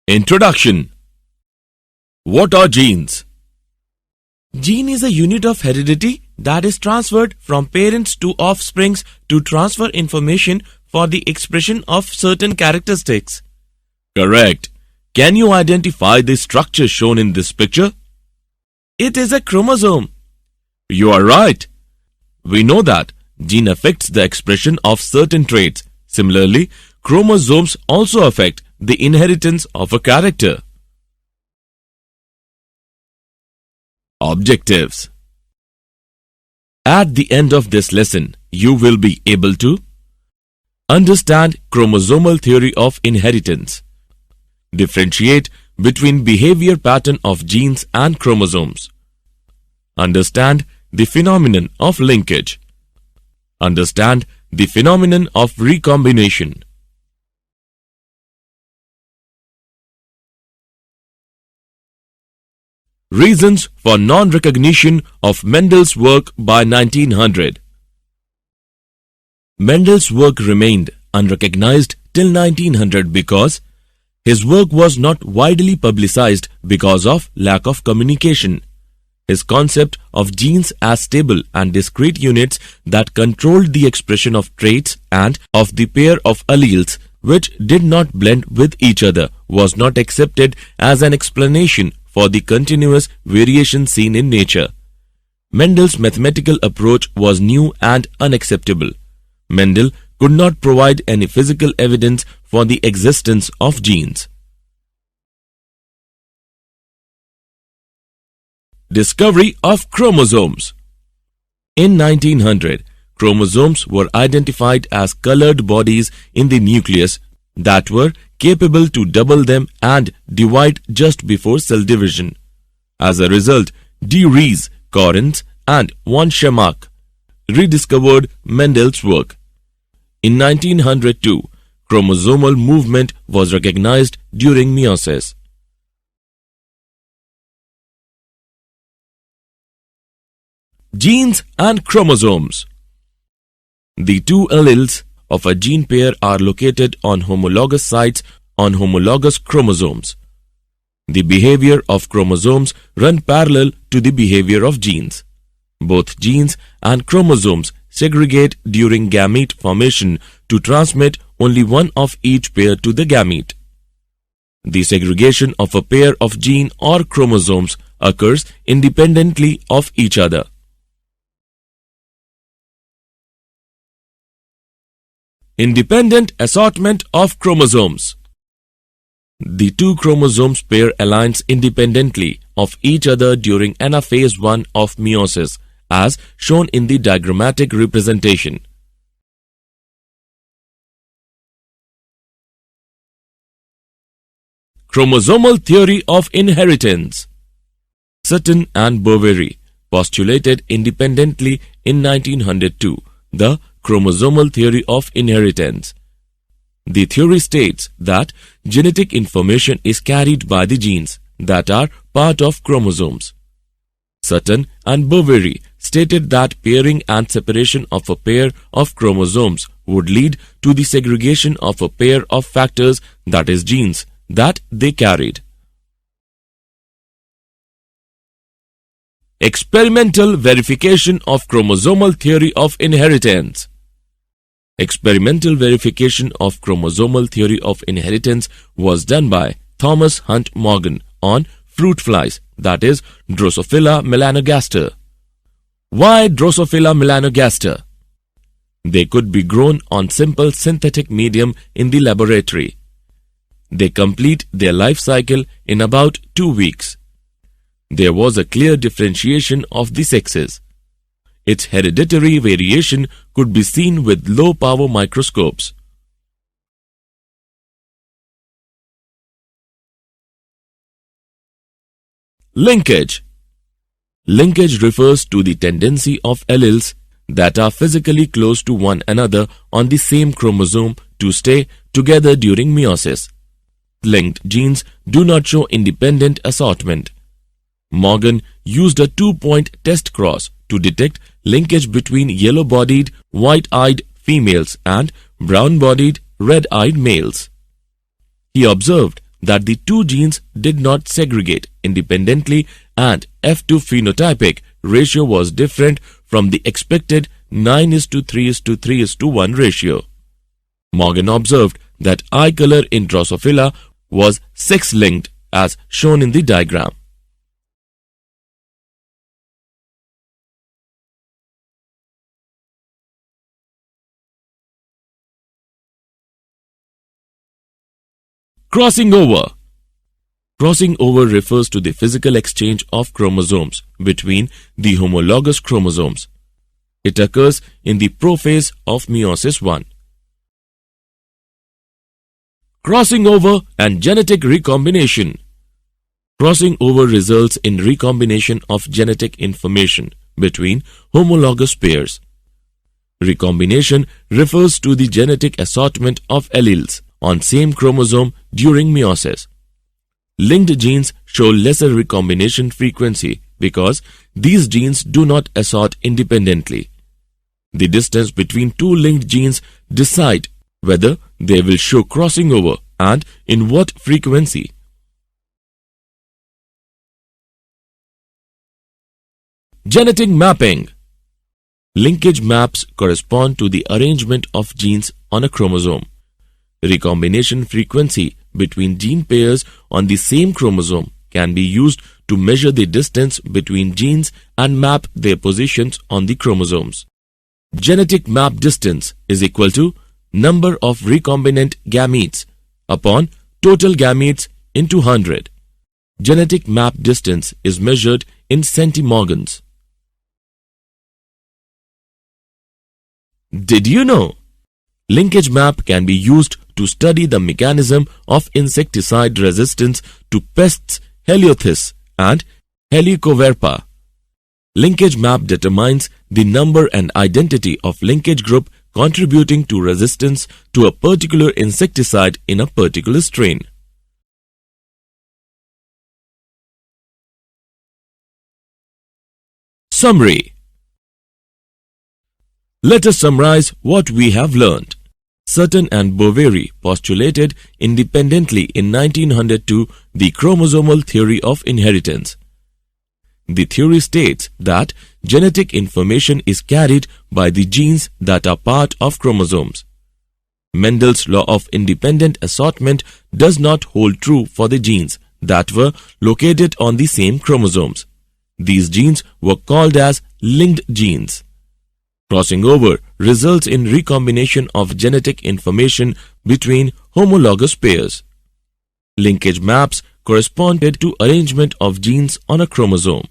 Introduction. What are genes? Gene is a unit of heredity that is transferred from parents to offsprings to transfer information for the expression of certain characteristics. Correct. Can you identify the structure shown in this picture? It is a chromosome. You are right. We know that gene affects the expression of certain traits. Similarly, chromosomes also affect the inheritance of a character. Objectives. At the end of this lesson, you will be able to understand chromosomal theory of inheritance, differentiate between behavior pattern of genes and chromosomes, understand the phenomenon of linkage, understand the phenomenon of recombination. Reasons for non-recognition of Mendel's work by 1900. Mendel's work remained unrecognized till 1900 because his work was not widely publicized because of lack of communication. His concept of genes as stable and discrete units that controlled the expression of traits and of the pair of alleles which did not blend with each other was not accepted as an explanation for the continuous variation seen in nature. Mendel's mathematical approach was new and unacceptable. Mendel could not provide any physical evidence for the existence of genes. Discovery of chromosomes. In 1900, chromosomes were identified as colored bodies in the nucleus that were capable to double them and divide just before cell division. As a result, de Vries, Correns, and von Schirmack rediscovered Mendel's work. In 1902, chromosomal movement was recognized during meiosis. Genes and chromosomes. The two alleles of a gene pair are located on homologous sites on homologous chromosomes. The behavior of chromosomes run parallel to the behavior of genes. Both genes and chromosomes segregate during gamete formation to transmit only one of each pair to the gamete. The segregation of a pair of gene or chromosomes occurs independently of each other. Independent assortment of chromosomes. The two chromosomes pair aligns independently of each other during anaphase 1 of meiosis, as shown in the diagrammatic representation. Chromosomal theory of inheritance. Sutton and Boveri postulated independently in 1902 the chromosomal theory of inheritance. The theory states that genetic information is carried by the genes that are part of chromosomes. Sutton and Boveri stated that pairing and separation of a pair of chromosomes would lead to the segregation of a pair of factors, that is genes, that they carried. Experimental verification of chromosomal theory of inheritance. Experimental verification of chromosomal theory of inheritance was done by Thomas Hunt Morgan on fruit flies, that is Drosophila melanogaster. Why Drosophila melanogaster? They could be grown on simple synthetic medium in the laboratory. They complete their life cycle in about 2 weeks. There was a clear differentiation of the sexes. Its hereditary variation could be seen with low-power microscopes. Linkage. Linkage refers to the tendency of alleles that are physically close to one another on the same chromosome to stay together during meiosis. Linked genes do not show independent assortment. Morgan used a 2-point test cross to detect linkage between yellow-bodied, white-eyed females and brown-bodied, red-eyed males. He observed that the two genes did not segregate independently and F2 phenotypic ratio was different from the expected 9:3:3:1 ratio. Morgan observed that eye color in Drosophila was sex-linked as shown in the diagram. Crossing over. Crossing over refers to the physical exchange of chromosomes between the homologous chromosomes. It occurs in the prophase of meiosis 1. Crossing over and genetic recombination. Crossing over results in recombination of genetic information between homologous pairs. Recombination refers to the genetic assortment of alleles on same chromosome during meiosis. Linked genes show lesser recombination frequency because these genes do not assort independently. The distance between two linked genes decide whether they will show crossing over and in what frequency. Genetic mapping. Linkage maps correspond to the arrangement of genes on a chromosome. Recombination frequency between gene pairs on the same chromosome can be used to measure the distance between genes and map their positions on the chromosomes. Genetic map distance is equal to number of recombinant gametes upon total gametes into 100. Genetic map distance is measured in centimorgans. Did you know? Linkage map can be used to study the mechanism of insecticide resistance to pests Heliotthis and Helicoverpa. Linkage map determines the number and identity of linkage group contributing to resistance to a particular insecticide in a particular strain. Summary. Let us summarize what we have learned. Sutton and Boveri postulated independently in 1902 the chromosomal theory of inheritance. The theory states that genetic information is carried by the genes that are part of chromosomes. Mendel's law of independent assortment does not hold true for the genes that were located on the same chromosomes. These genes were called as linked genes. Crossing over results in recombination of genetic information between homologous pairs. Linkage maps corresponded to arrangement of genes on a chromosome.